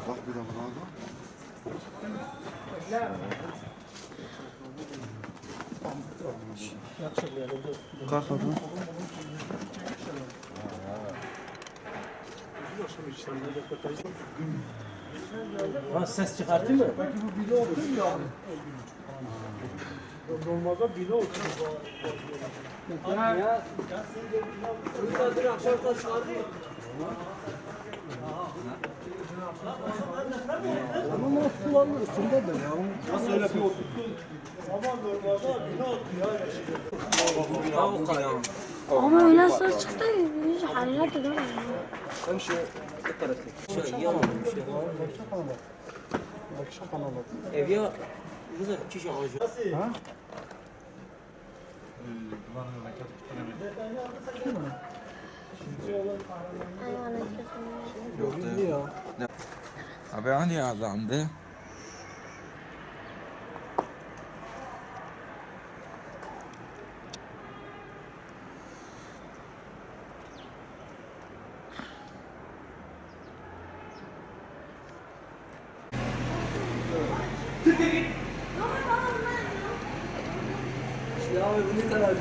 Bak bir de buna da. Kalk hadi. Ha, ses çıkartayım mı? Belki bu bile otur ya. Normalde bile otur. Ya. Dün akşam kaç vardı? Ama nasıl kullanılır üstünde de ya. Nasıl öyle bir oturttu? Ama normalde bile otur ya. Ama öyle ses çıktı. Hiç hayret edemedim. Hem şey bu tarafı. Şey yalan bir şey. Akşam kanalı. Ev ya güzel kişi ağacı. Ha? Abi hani adamdı? Ya bunu kadar